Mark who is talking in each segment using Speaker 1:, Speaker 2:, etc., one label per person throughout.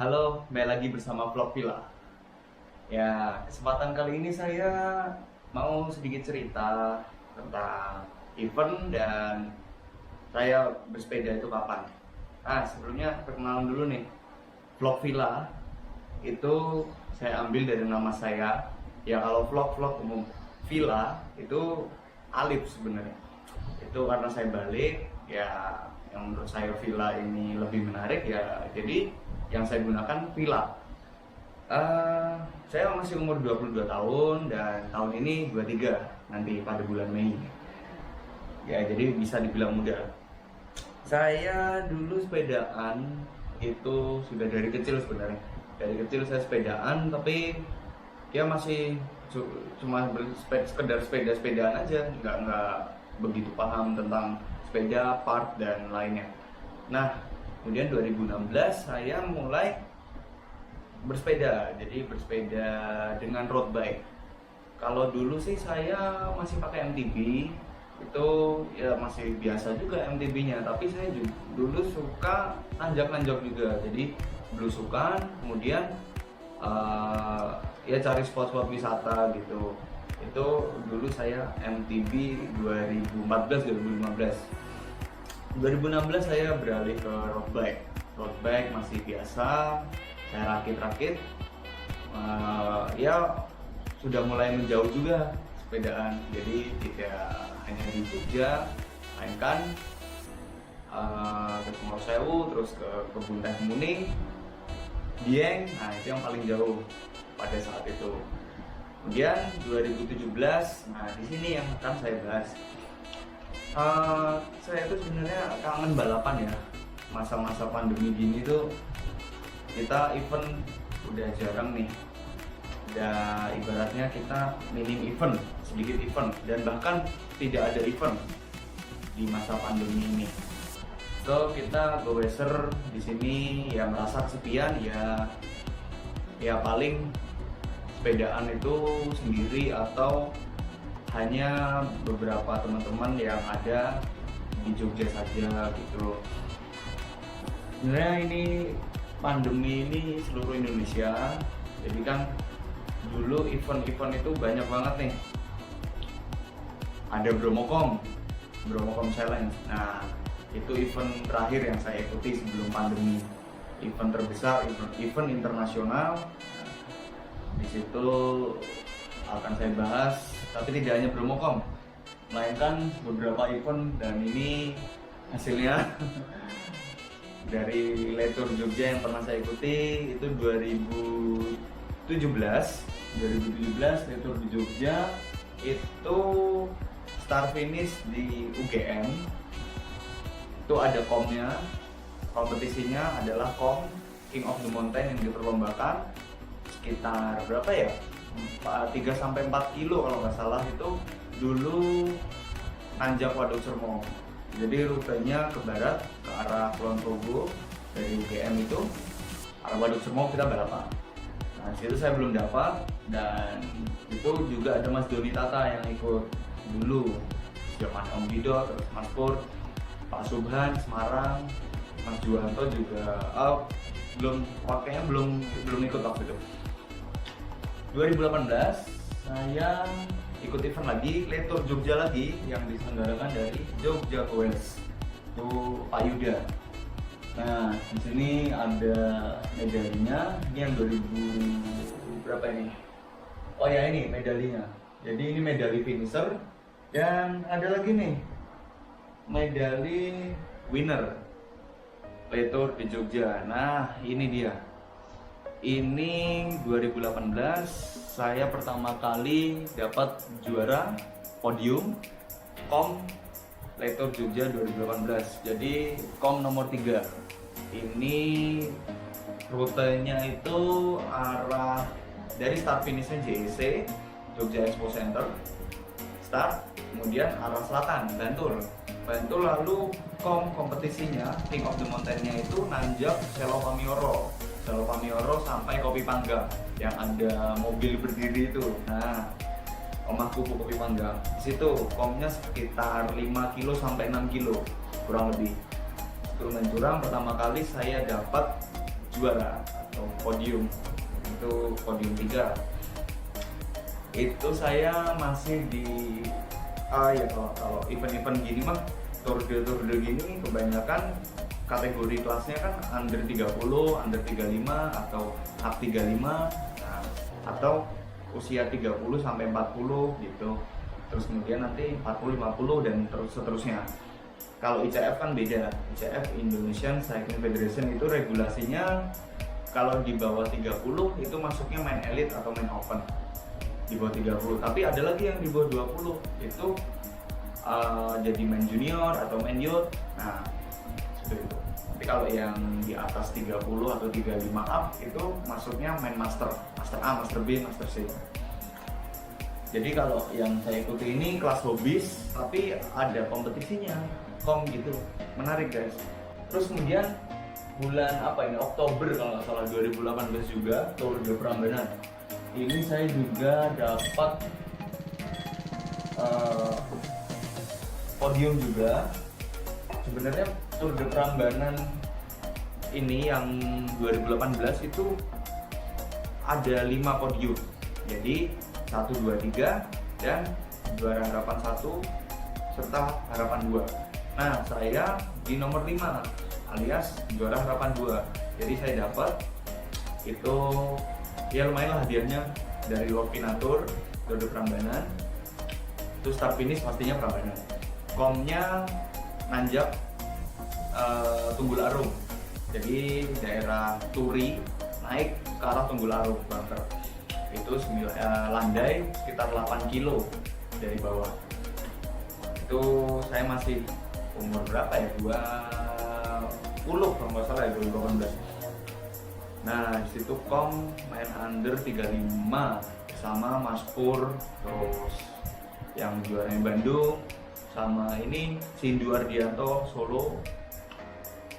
Speaker 1: Halo, kembali lagi bersama Vlog Villa. Ya, kesempatan kali ini saya mau sedikit cerita tentang event dan saya bersepeda itu kapan. Nah, sebelumnya perkenalan dulu nih. Vlog Villa itu saya ambil dari nama saya. Ya, kalau vlog-vlog umum Villa itu alif sebenarnya. Itu karena saya balik, ya yang menurut saya villa ini lebih menarik ya, jadi yang saya gunakan villa. Saya masih umur 22 tahun dan tahun ini 23 nanti pada bulan Mei. Ya, jadi bisa dibilang muda. Saya dulu sepedaan itu sudah dari kecil sebenarnya. Dari kecil saya sepedaan, tapi ya masih cuma sekedar sepedaan aja, nggak begitu paham tentang sepeda, part dan lainnya. Nah, kemudian 2016 saya mulai bersepeda, jadi bersepeda dengan road bike. Kalau dulu sih saya masih pakai MTB, itu ya masih biasa juga MTB-nya, tapi saya dulu suka nanjak-nanjak juga, jadi belusukan, kemudian ya cari spot-spot wisata gitu. Itu dulu saya MTB 2014-2015. 2016 saya beralih ke road bike. Road bike masih biasa, saya rakit-rakit. Ya sudah mulai menjauh juga sepedaan. Jadi tidak hanya di Jogja, melainkan ke Sewu, terus ke Kebun Teh Muning, Dieng. Nah, itu yang paling jauh pada saat itu. Kemudian 2017, nah di sini yang akan saya bahas. Saya itu sebenarnya kangen balapan ya. Masa-masa pandemi gini tuh kita event udah jarang nih. Dan ibaratnya kita minim event, sedikit event, dan bahkan tidak ada event di masa pandemi ini. So kita goeser di sini ya merasa kesepian ya paling sepedaan itu sendiri atau hanya beberapa teman-teman yang ada di Jogja saja gitu. Sebenarnya ini pandemi ini seluruh Indonesia, jadi kan dulu event-event itu banyak banget nih. Ada Bromocom Challenge. Nah, itu event terakhir yang saya ikuti sebelum pandemi. Event terbesar, event internasional. Di situ akan saya bahas, tapi tidak hanya Bromocom, melainkan beberapa event, dan ini hasilnya dari Letour Jogja yang pernah saya ikuti itu 2017 Letour di Jogja itu start finish di UGM. Itu ada komnya, kompetisinya adalah kom King of the Mountain yang diperlombakan sekitar berapa ya, 3-4 kilo kalau nggak salah. Itu dulu nanjak Waduk Sermo, jadi rutenya ke barat ke arah Kulon Progo. Dari UGM itu arah Waduk Sermo kita balapan. Nah, situ saya belum dapat, dan itu juga ada Mas Doni Tata yang ikut dulu, zaman Om Bido, terus Mas Pur, Pak Subhan Semarang, Mas Juwanto juga kayaknya belum ikut waktu itu. 2018 saya ikut event lagi, Letour Jogja lagi, yang diselenggarakan dari Jogja Goers, itu Pak Yuda. Nah, di sini ada medalinya. Ini yang 2000 berapa ini? Oh ya, ini medalinya. Jadi ini medali finisher, dan ada lagi nih medali winner Letour di Jogja. Nah, ini dia. Ini 2018 saya pertama kali dapat juara podium kom Letour Jogja 2018. Jadi kom nomor 3. Ini rutenya itu arah dari start finishnya JEC Jogja Expo Center start, kemudian arah selatan Bantul, lalu kompetisinya King of the Mountain-nya itu nanjak Selo Pamioro sampai Kopi Panggang yang ada mobil berdiri itu. Nah, Omah Kuku Kopi Panggang. Di situ komnya sekitar 5 kilo sampai 6 kilo kurang lebih. Turun curang pertama kali saya dapat juara. atau podium, itu podium 3. Itu saya masih di ya kalau event-event gini mah, Tour de gini kebanyakan kategori kelasnya kan under 30, under 35 atau up 35, nah, atau usia 30 sampai 40 gitu. Terus kemudian nanti 40, 50 dan terus seterusnya. Kalau ICF kan beda. ICF, Indonesian Cycling Federation, itu regulasinya kalau di bawah 30 itu masuknya main elite atau main open. Di bawah 30. Tapi ada lagi yang di bawah 20 itu jadi main junior atau main youth. Nah, seperti itu. Tapi kalau yang di atas 30 atau 35 up itu masuknya main master, master A, master B, master C. Jadi kalau yang saya ikuti ini kelas hobis, tapi ada kompetisinya, gitu. Menarik guys. Terus kemudian bulan apa ini, Oktober kalau nggak salah 2018 juga, Tour de Prambanan. Ini saya juga dapat podium juga. Sebenarnya Tour de Prambanan ini yang 2018 itu ada 5 podium. Jadi 1, 2, 3 dan juara harapan 1 serta harapan 2. Nah, saya di nomor 5 alias juara harapan 2. Jadi saya dapat itu ya lumayan lah hadiahnya dari Lopinatur Tour de Prambanan. Itu start finish pastinya Prambanan. Komnya nanjak Tunggul Arum. Jadi daerah Turi naik ke arah Tunggul Arum Banter. Itu landai sekitar 8 kilo dari bawah. Itu saya masih umur berapa ya? 20 kalau nggak salah ya, 2018. Nah, disitu kom main under 35 sama Mas Pur, terus yang juaranya Bandung, sama ini Sindu Ardianto Solo.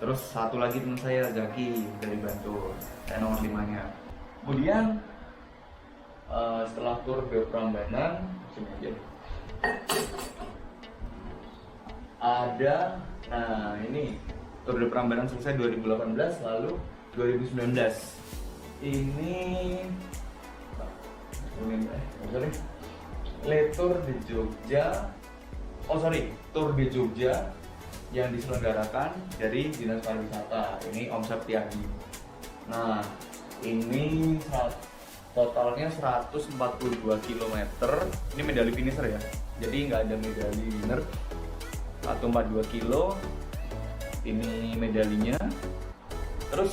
Speaker 1: Terus satu lagi teman saya Zaki dari Bantul, saya nomor 5-nya. Kemudian setelah Tour de Prambanan sini aja ada, nah ini Tour de Prambanan selesai 2018, lalu 2019 ini Tour de Jogja, Tour de Jogja yang diselenggarakan dari Dinas Pariwisata, ini Om Septiadi. Nah, ini totalnya 142 km. Ini medali finisher ya, jadi nggak ada medali winner. 142 kilo ini medalinya. Terus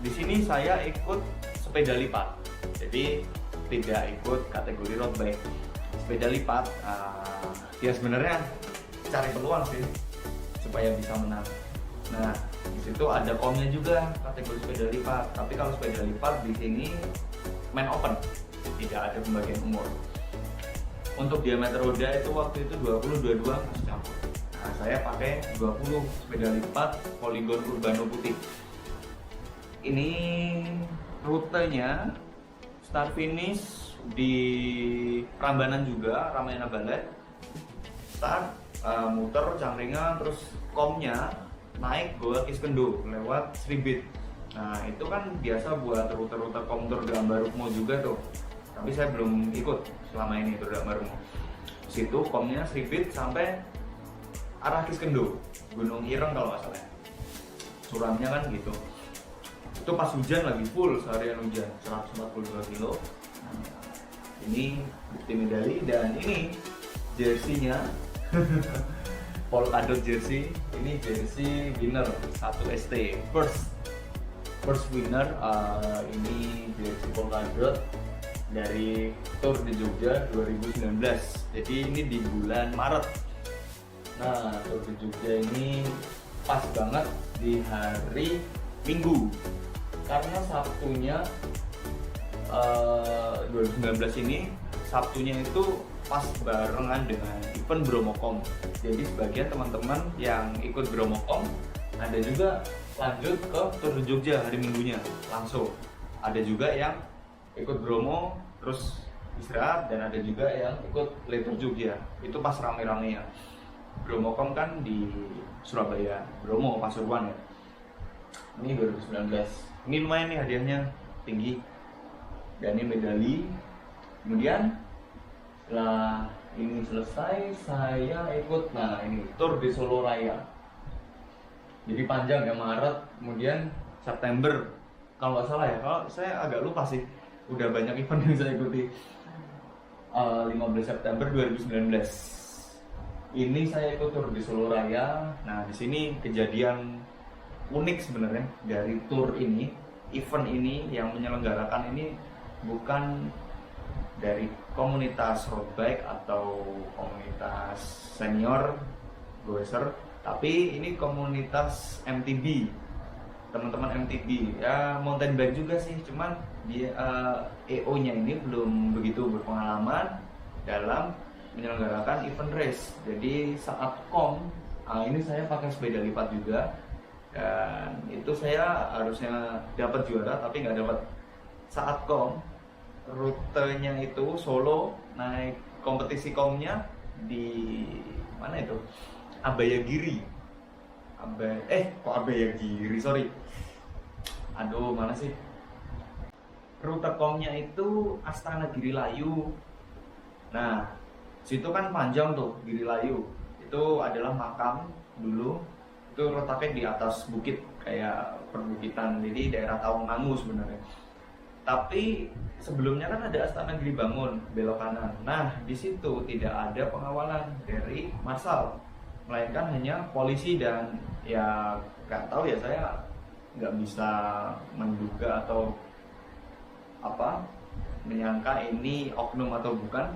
Speaker 1: di sini saya ikut sepeda lipat, jadi tidak ikut kategori road bike. Sepeda lipat ya sebenarnya cari peluang sih supaya bisa menang. Nah, di situ ada komnya juga kategori sepeda lipat. Tapi kalau sepeda lipat di sini main open, tidak ada pembagian umur. Untuk diameter roda itu waktu itu 20, 22 masih campur. Nah, saya pakai 20 sepeda lipat Polygon Urbano putih. Ini rutenya start finish di Prambanan juga, Ramayana Ballet. Start muter Cangkringan, terus komnya naik Goa Kiskendo lewat Sribit. Nah, itu kan biasa buat rute-rute kom Tour de Ambarukmo juga tuh. Tapi saya belum ikut selama ini Tour de Ambarukmo. Situ komnya Sribit sampai arah Kiskendo, Gunung Ireng kalau nggak salah. Suramnya kan gitu. Itu pas hujan lagi full, seharian hujan, 142 kilo. Nah, ini bukti medali dan ini jersinya. Polkadot jersey, ini jersey winner 1 ST first winner. Ini jersey Polkadot dari Tour de Jogja 2019. Jadi ini di bulan Maret. Nah, Tour de Jogja ini pas banget di hari Minggu, karena Sabtunya 2019 ini Sabtunya itu pas barengan dengan event Bromokom. Jadi sebagian teman-teman yang ikut Bromokom ada juga lanjut ke Tour de Jogja hari Minggunya langsung. Ada juga yang ikut Bromo terus istirahat, dan ada juga yang ikut Tour Jogja. Itu pas rame-ramenya. Bromokom kan di Surabaya, Bromo Pasuruan ya. Ini 2019. Ini lumayan nih hadiahnya, tinggi. Dan ini medali. Kemudian setelah ini selesai, saya ikut, nah ini Tour de Solo Raya. Jadi panjang ya, Maret, kemudian September. Kalau nggak salah ya, kalau saya agak lupa sih. Udah banyak event yang saya ikuti. 15 September 2019. Ini saya ikut Tour de Solo Raya. Nah, di sini kejadian unik sebenarnya dari tour ini, event ini yang menyelenggarakan ini bukan dari komunitas road bike atau komunitas senior goeser, tapi ini komunitas MTB, teman-teman MTB ya, mountain bike juga sih, cuman dia EO-nya ini belum begitu berpengalaman dalam menyelenggarakan event race. Jadi saat ini saya pakai sepeda lipat juga, dan itu saya harusnya dapat juara tapi nggak dapat. Saat rutenya itu Solo, naik kompetisi komnya di mana itu? Abayagiri. Abayagiri, sorry. Aduh, mana sih? Rute komnya itu Astana Girilayu. Nah, situ kan panjang tuh, Girilayu. Itu adalah makam dulu. Itu letaknya di atas bukit, kayak perbukitan, jadi daerah Tawangmangu sebenarnya. Tapi sebelumnya kan ada Astana Giri Bangun, belok kanan. Nah, di situ tidak ada pengawalan dari marshal, melainkan hanya polisi, dan ya nggak tahu ya, saya nggak bisa menduga atau menyangka ini oknum atau bukan.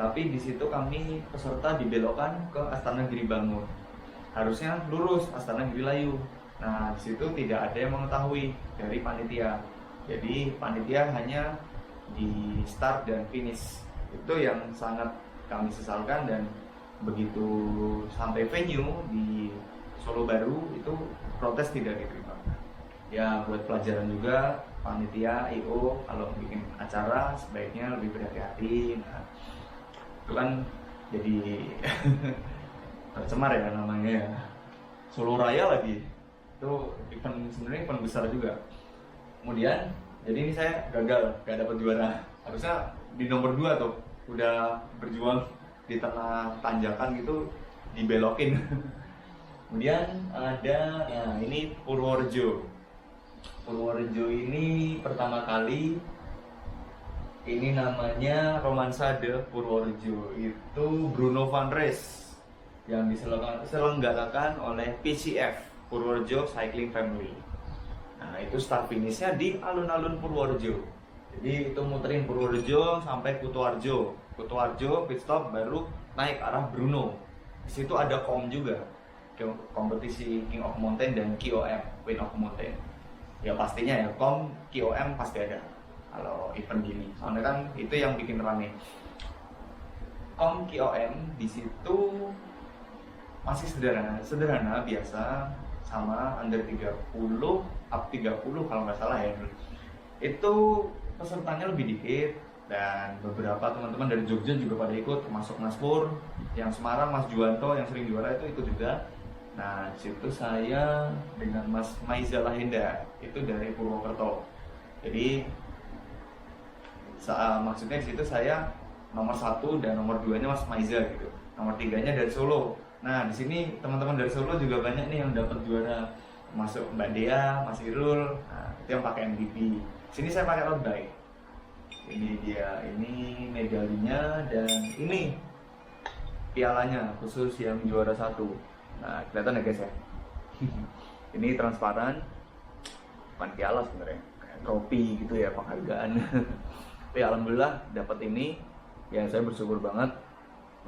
Speaker 1: Tapi di situ kami peserta dibelokkan ke Astana Giri Bangun. Harusnya lurus Astana Girilayu. Nah, di situ tidak ada yang mengetahui dari panitia. Jadi panitia hanya di start dan finish. Itu yang sangat kami sesalkan, dan begitu sampai venue di Solo Baru itu protes tidak diterima. Ya, buat pelajaran juga panitia IO kalau bikin acara sebaiknya lebih berhati-hati. Nah, itu kan jadi tercemar ya namanya ya. Solo Raya lagi. Itu event, sebenarnya event besar juga. Kemudian, jadi ini saya gagal, gak dapat juara. Harusnya di nomor 2 tuh, udah berjuang di tengah tanjakan gitu, dibelokin. Kemudian ada, ya ini Purworejo. Purworejo ini pertama kali, ini namanya Romansa de Purworejo. Itu Bruno Van Race yang diselenggarakan oleh PCF, Purworejo Cycling Family. Nah, itu start finishnya di alun-alun Purworejo. Jadi itu muterin Purworejo sampai Kutoarjo. Kutoarjo pit stop, baru naik arah Bruno. Di situ ada juga, kompetisi King of Mountain dan KOM, Queen of Mountain. Ya pastinya ya, KOM pasti ada kalau event gini. Soalnya kan itu yang bikin rame. KOM di situ masih sederhana biasa, sama under 30, up 30 kalau nggak salah ya. Itu pesertanya lebih dikit, dan beberapa teman-teman dari Jogja juga pada ikut, termasuk Mas Pur, yang Semarang Mas Juwanto yang sering juara itu ikut juga. Nah, situ saya dengan Mas Maiza Lahenda, itu dari Purwokerto. Jadi maksudnya di situ saya nomor 1 dan nomor 2-nya Mas Maiza gitu. Nomor 3-nya dari Solo. Nah, di sini teman-teman dari Solo juga banyak nih yang dapat juara, masuk Mbak Dea, Mas Irul. Nah, itu yang pakai MTB. Sini saya pakai road bike. Ini dia, ini medalinya, dan ini pialanya khusus yang juara 1. Nah, kelihatan ya guys ya. Ini transparan, bukan piala sebenarnya, kayak trofi gitu ya, penghargaan. Tapi alhamdulillah dapat ini, ya saya bersyukur banget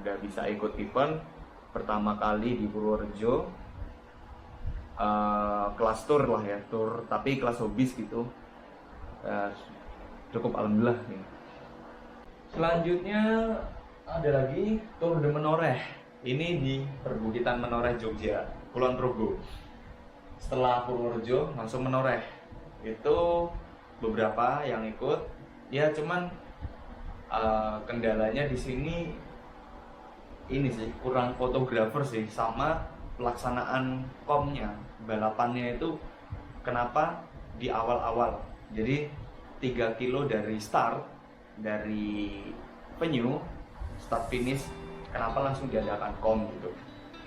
Speaker 1: udah bisa ikut event pertama kali di Purworejo. Kelas tour lah ya, tour tapi kelas hobis gitu. Cukup alhamdulillah nih. Selanjutnya ada lagi Tour de Menoreh. Ini di perbukitan Menoreh, Jogja, Kulon Progo. Setelah Purworejo langsung Menoreh. Itu beberapa yang ikut. Ya cuman kendalanya di sini ini sih, kurang fotografer sih, sama pelaksanaan komnya, balapannya itu Kenapa di awal-awal? Jadi 3 kilo dari start, dari venue, start finish, kenapa langsung diadakan kom gitu?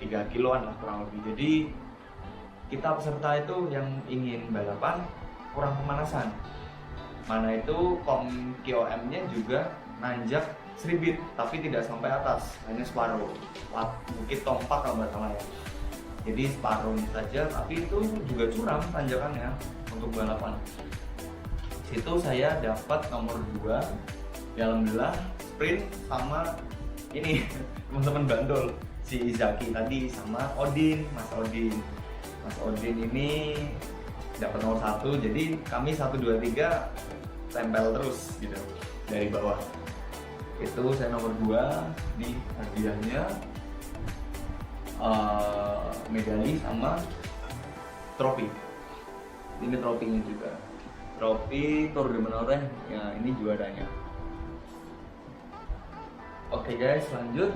Speaker 1: 3 kiloan lah kurang lebih. Jadi kita peserta itu yang ingin balapan kurang pemanasan. Mana itu kom KOM-nya juga nanjak seribit, tapi tidak sampai atas, hanya separuh. Bukit Tompak kalau nggak salah ya. Jadi separuhnya saja, tapi itu juga curam tanjakannya untuk balapan. Situ saya dapat nomor 2. Ya alhamdulillah, sprint sama ini teman-teman bandol, si Zaki tadi sama Odin, Mas Odin. Mas Odin ini dapat nomor 1, jadi kami 1, 2, 3 tempel terus gitu dari bawah. Itu saya nomor 2, di hadiahnya medali sama trofi. Ini trofinya juga, trofi Tour de Menoreh ya, ini juaranya. Oke guys, lanjut.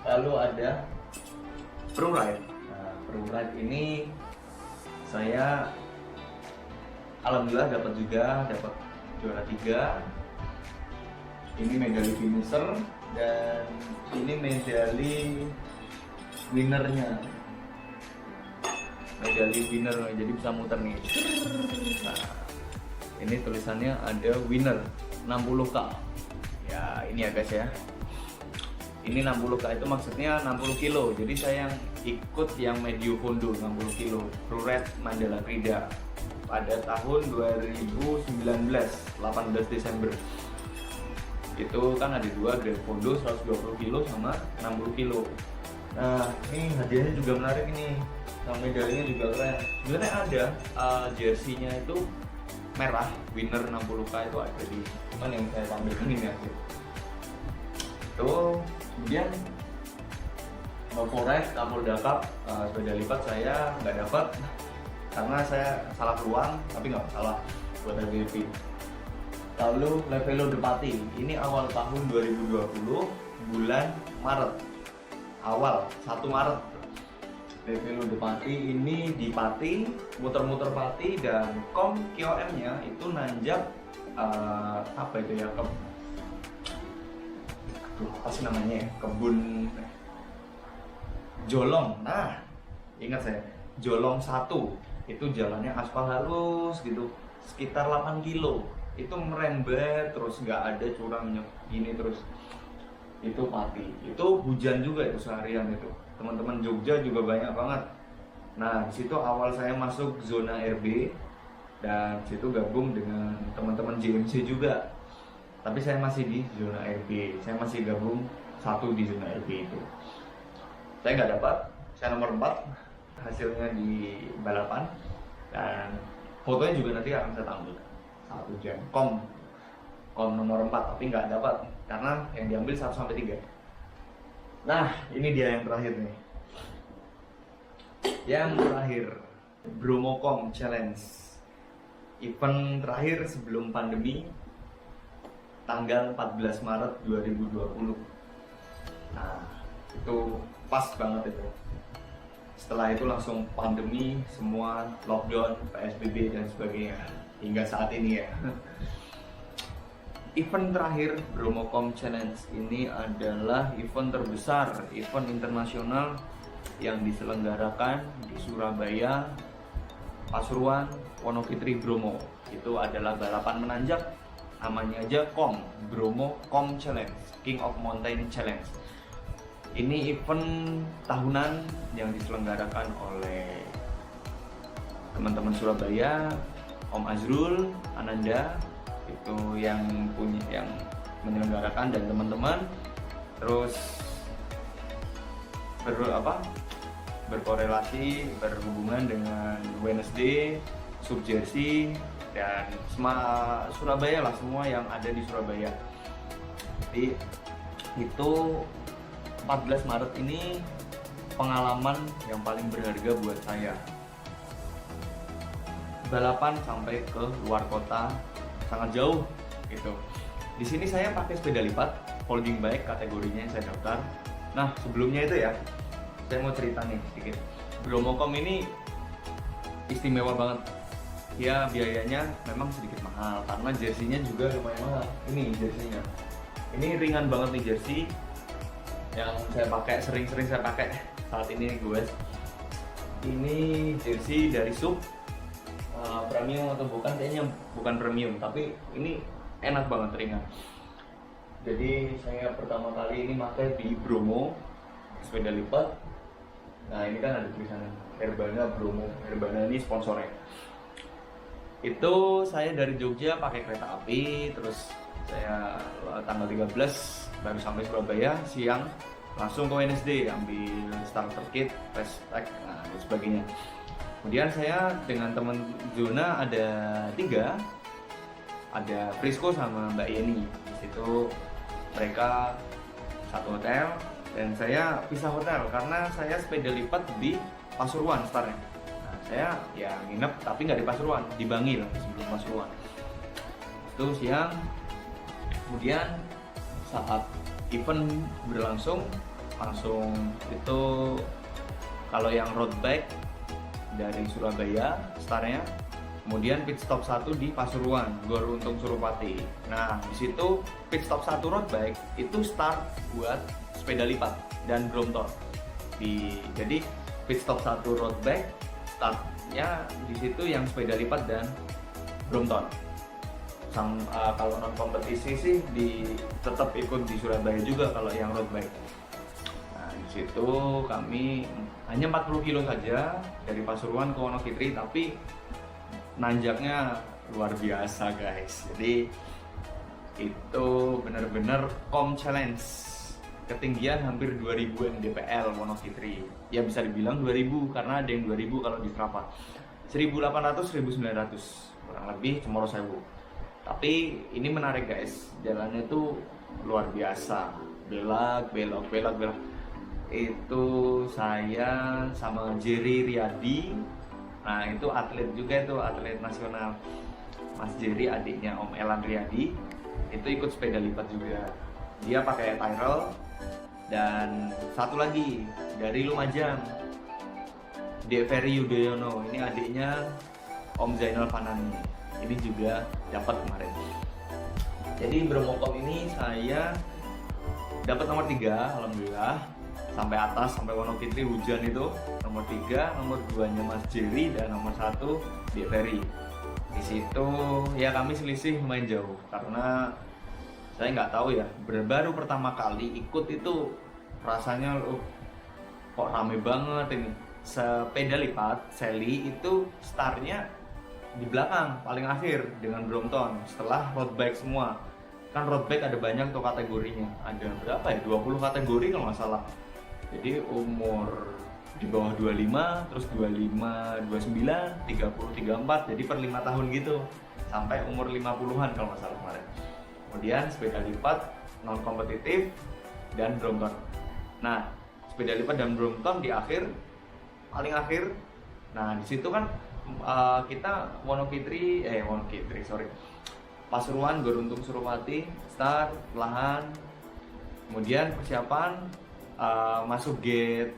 Speaker 1: Lalu ada Pro Ride. Nah, Pro Ride ini saya alhamdulillah dapat juara 3. Ini medali finisher dan ini medali winnernya. Medali winner, jadi bisa muter nih. Nah, ini tulisannya ada winner 60k. Ya ini ya guys ya. Ini 60k itu maksudnya 60 kilo. Jadi saya yang ikut yang medio fondo 60 kilo. Pro Ride Mandala Krida pada tahun 2019, 18 Desember. Itu kan ada 2 grand fondo 120 kilo sama 60 kilo. Nah ini hadiahnya juga menarik ini, sama medalinya juga keren. Sebenarnya ada jersey-nya itu merah, winner 60k itu ada di, cuman yang saya tampilkan ini aja. Itu kemudian Novoride Kapolda Cup sepeda lipat saya nggak dapat karena saya salah peluang, tapi nggak salah buat MVP. Lalu Levelo de Pati, ini awal tahun 2020 bulan Maret, awal 1 Maret. Levelo de Pati ini di Pati, muter-muter Pati, dan kom KOM-nya itu nanjak apa itu ya, apa sih namanya ya, kebun Jolong. Nah ingat saya, Jolong 1 itu jalannya aspal halus gitu, sekitar 8 kilo. Itu merembat terus, nggak ada curamnya gini terus. Itu Pati, itu hujan juga itu seharian itu. Teman-teman Jogja juga banyak banget. Nah di situ awal saya masuk zona RB dan situ gabung dengan teman-teman JMC juga. Tapi saya masih di zona RB, saya masih gabung 1 di zona RB itu. Saya nggak dapat, saya nomor 4 hasilnya di balapan, dan fotonya juga nanti akan saya tampilkan. 1 jam kom nomor 4, tapi nggak dapat karena yang diambil 1 sampai 3. Nah ini dia yang terakhir nih, yang terakhir Bromocom Challenge, event terakhir sebelum pandemi, tanggal 14 Maret 2020. Nah itu pas banget itu. Setelah itu langsung pandemi, semua lockdown, PSBB dan sebagainya hingga saat ini ya. Event terakhir Bromocom Challenge ini adalah event terbesar, event internasional yang diselenggarakan di Surabaya, Pasuruan, Wonogiri, Bromo. Itu adalah balapan menanjak, namanya aja KOM, Bromocom Challenge, King of Mountain Challenge. Ini event tahunan yang diselenggarakan oleh teman-teman Surabaya, Om Azrul, Ananda, itu yang menyelenggarakan, dan teman-teman terus berkorelasi, berhubungan dengan Wednesday, Subjersey, dan Surabaya lah, semua yang ada di Surabaya. Jadi itu 14 Maret ini pengalaman yang paling berharga buat saya. Balapan sampai ke luar kota, sangat jauh gitu. Di sini saya pakai sepeda lipat, folding bike kategorinya yang saya daftar. Nah sebelumnya itu ya, saya mau cerita nih sedikit. Bromocom ini istimewa banget. Ya biayanya memang sedikit mahal karena jersinya juga lumayan mahal. Ini jersinya, ini ringan banget nih jersey yang saya pakai, sering-sering saya pakai saat ini guys. Ini jersey dari Sub, premium atau bukan, kayaknya bukan premium, tapi ini enak banget, ringan. Jadi saya pertama kali ini pakai di Bromo, sepeda lipat. Nah ini kan ada tulisannya Herbana Bromo, Herbana ini sponsornya. Itu saya dari Jogja pakai kereta api, terus saya tanggal 13 baru sampai Surabaya siang, langsung ke WNSD ambil starter kit, fast pack, nah, dan sebagainya. Kemudian saya dengan teman zona ada 3, ada Frisco sama Mbak Yeni. Di situ mereka satu hotel dan saya pisah hotel karena saya sepeda lipat di Pasuruan startnya. Nah, saya ya nginep tapi nggak di Pasuruan, di Bangil sebelum Pasuruan. Itu siang. Kemudian saat event berlangsung, langsung itu kalau yang road bike dari Surabaya startnya, kemudian pit stop 1 di Pasuruan, Gor Untung Suropati. Nah di situ pit stop 1 road bike itu start buat sepeda lipat dan Brompton. Jadi pit stop 1 road bike startnya di situ yang sepeda lipat dan Brompton. Kalau non kompetisi sih tetap ikut di Surabaya juga kalau yang road bike. Nah di situ kami hanya 40 kilo saja dari Pasuruan ke Wonogiri, tapi nanjaknya luar biasa guys. Jadi itu benar-benar challenge, ketinggian hampir 2000 mdpl Wonogiri. Ya bisa dibilang 2000 karena ada yang 2000 kalau di Strava. 1800 1900 kurang lebih Cemoro Sewu. Tapi ini menarik guys, jalannya itu luar biasa, belok. Itu saya sama Jerry Riyadi. Nah itu atlet juga, itu atlet nasional. Mas Jerry adiknya Om Elan Riyadi itu ikut sepeda lipat juga. Dia pakai Tyrrell. Dan satu lagi dari Lumajang, Dek Ferry Yudhoyono, ini adiknya Om Zainal Fanani. Ini juga dapat kemarin. Jadi Bromokom ini saya dapat nomor 3 alhamdulillah, sampai atas, sampai Wonogiri hujan itu nomor 3, nomor 2-nya Mas Jerry dan nomor 1 Dek Ferry. Di situ ya kami selisih lumayan jauh karena saya nggak tahu ya, baru pertama kali ikut itu rasanya kok rame banget ini. Sepeda lipat Sally itu startnya di belakang paling akhir dengan Brompton setelah road bike semua. Kan road bike ada banyak tuh kategorinya, ada berapa ya, 20 kategori kalau nggak salah. Jadi umur di bawah 25, terus 25, 29, 30, 34, jadi per 5 tahun gitu sampai umur 50-an kalau nggak salah kemarin. Kemudian sepeda lipat non kompetitif dan Brompton. Nah sepeda lipat dan Brompton di akhir, paling akhir. Nah di situ kan kita Pasuruan, Gor Untung Suropati, start perlahan, kemudian persiapan masuk gate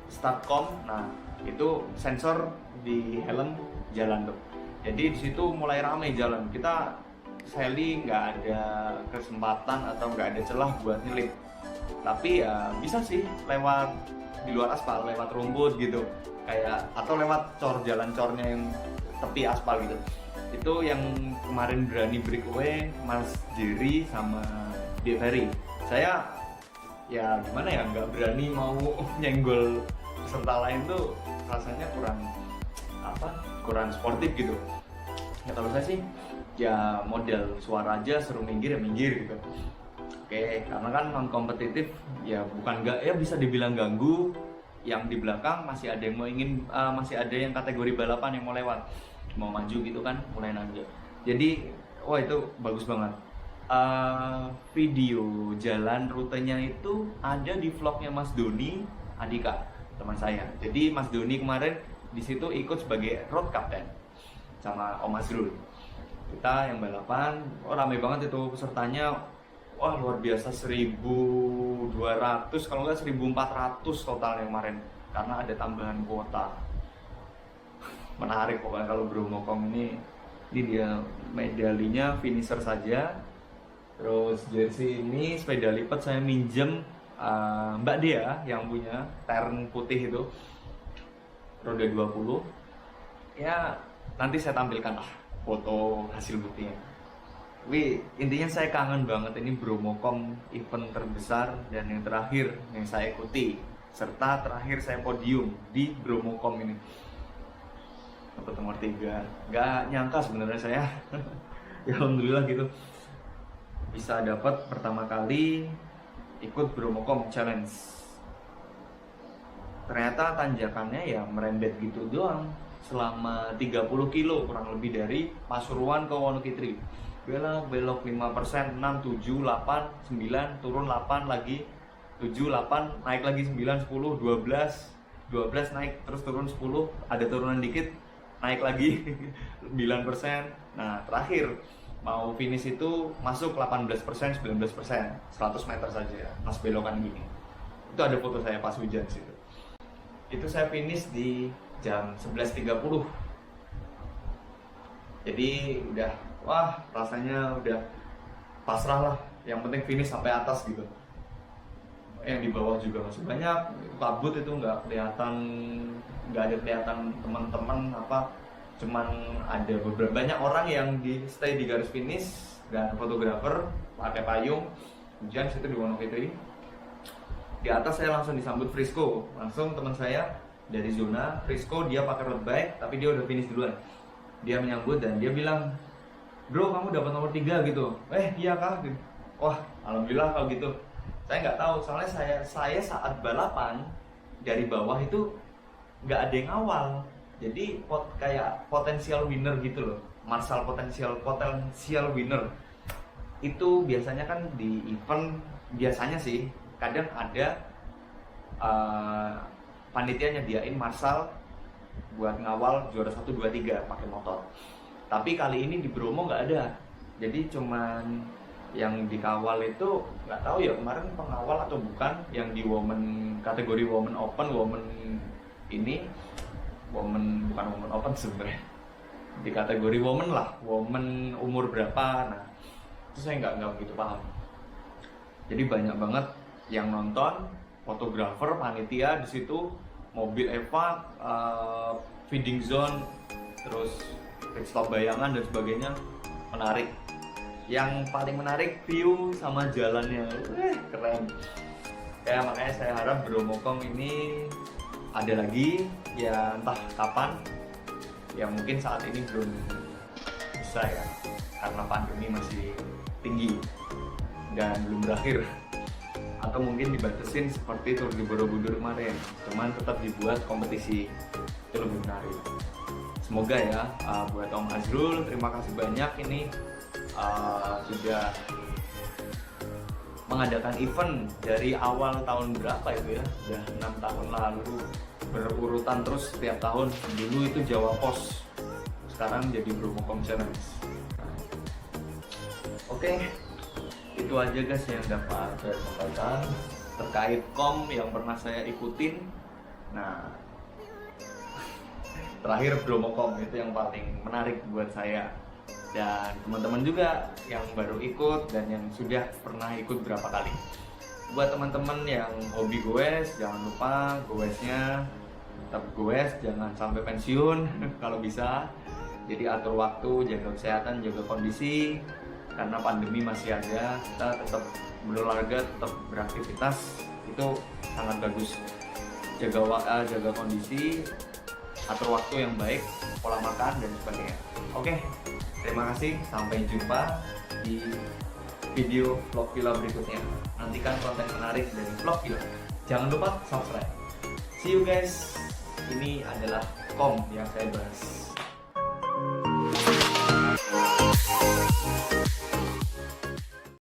Speaker 1: startcom. Nah itu sensor di helm jalan tuh. Jadi di situ mulai ramai jalan. Kita Sally nggak ada kesempatan atau nggak ada celah buat nyelip, tapi ya bisa sih lewat di luar aspal, lewat rumput gitu, kayak atau lewat jalan cornya yang tepi aspal gitu. Itu yang kemarin berani breakaway Mas Jerry sama Dek Ferry. Saya ya gimana ya, nggak berani mau nyenggol peserta lain tuh, rasanya kurang sportif gitu. Ya kalau saya sih ya model suara aja, seru minggir ya minggir gitu. Oke, karena kan non kompetitif ya bisa dibilang ganggu. Yang di belakang masih ada yang masih ada yang kategori balapan yang mau lewat, mau maju gitu kan, mulai nanjak. Jadi wah itu bagus banget. Video jalan rutenya itu ada di vlognya Mas Doni Andika, teman saya. Jadi Mas Doni kemarin di situ ikut sebagai road captain sama Om Azrul. Kita yang balapan, ramai banget itu pesertanya. Wah luar biasa, 1.200 kalau nggak 1.400 total yang kemarin, karena ada tambahan kuota. menarik pokoknya kalau Bromocom ini dia medalinya finisher saja. Terus jersey ini sepeda lipat saya minjem Mbak Dia yang punya Tern putih itu, roda 20. Ya nanti saya tampilkan lah foto hasil buktinya. Tapi intinya saya kangen banget, ini Bromocom event terbesar dan yang terakhir yang saya ikuti, serta terakhir saya podium di Bromocom ini. Dapat nomor 3. Gak nyangka sebenarnya saya. Ya alhamdulillah gitu. Bisa dapat pertama kali ikut Bromocom Challenge. Ternyata tanjakannya ya merembet gitu doang selama 30 kilo kurang lebih dari Pasuruan ke Wonokitri. Belok 5%, 6, 7, 8, 9, turun 8 lagi, 7, 8, naik lagi 9, 10, 12 naik, terus turun 10, ada turunan dikit, naik lagi 9%. Nah terakhir mau finish itu masuk 18%, 19%, 100 meter saja pas belokan gini. Itu ada foto saya pas hujan situ. Itu saya finish di jam 11.30. Jadi udah, wah rasanya udah pasrah lah. Yang penting finish sampai atas gitu. Yang di bawah juga masih banyak, kabut itu nggak ada kelihatan teman-teman apa. Cuman ada beberapa banyak orang yang stay di garis finish dan fotografer pakai payung hujan situ di Wonokitri. Di atas saya langsung disambut Frisco, langsung teman saya dari zona Frisco, dia pakai road bike tapi dia udah finish duluan. Dia menyambut dan dia bilang, "Bro, kamu dapat nomor 3 gitu." Iya kah? Wah, alhamdulillah kalau gitu. Saya nggak tahu, soalnya saya saat balapan dari bawah itu nggak ada yang awal. Jadi kayak potensial winner gitu loh, Marshall potensial winner. Itu biasanya kan di event, biasanya sih kadang ada panitia nyediain Marshall buat ngawal juara 1, 2, 3 pakai motor. Tapi kali ini di Bromo nggak ada. Jadi cuman yang dikawal itu nggak tahu ya kemarin pengawal atau bukan, yang di kategori women open, bukan women open sebenarnya, di kategori women lah, women umur berapa. Nah itu saya nggak begitu paham. Jadi banyak banget yang nonton, fotografer, panitia di situ, mobil evac, feeding zone, terus pit stop bayangan dan sebagainya. Menarik. Yang paling menarik view sama jalannya, keren. Ya makanya saya harap Bromocom ini ada lagi, ya entah kapan. Ya mungkin saat ini belum bisa ya, karena pandemi masih tinggi dan belum berakhir. Atau mungkin dibatasin seperti Tour de Borobudur kemarin, cuman tetap dibuat kompetisi, itu lebih menarik. Semoga ya, buat Om Azrul, terima kasih banyak ini sudah mengadakan event dari awal tahun berapa itu ya, udah 6 tahun lalu, berurutan terus setiap tahun. Dulu itu Jawa Pos, sekarang jadi Bromocom Challenge. Oke, itu aja guys yang dapat saya sampaikan terkait kom yang pernah saya ikutin. Nah, terakhir Bromocom itu yang paling menarik buat saya. Dan teman-teman juga yang baru ikut dan yang sudah pernah ikut berapa kali. Buat teman-teman yang hobi goes, jangan lupa goesnya tetap goes, jangan sampai pensiun kalau bisa. Jadi atur waktu, jaga kesehatan, jaga kondisi. Karena pandemi masih ada, kita tetap berolahraga, tetap beraktivitas, itu sangat bagus. Jaga kondisi, atur waktu yang baik, pola makan dan sebagainya. Oke, terima kasih, sampai jumpa di video vlog villa berikutnya. Nantikan konten menarik dari vlog villa. Jangan lupa subscribe. See you guys. Ini adalah kom yang saya bahas.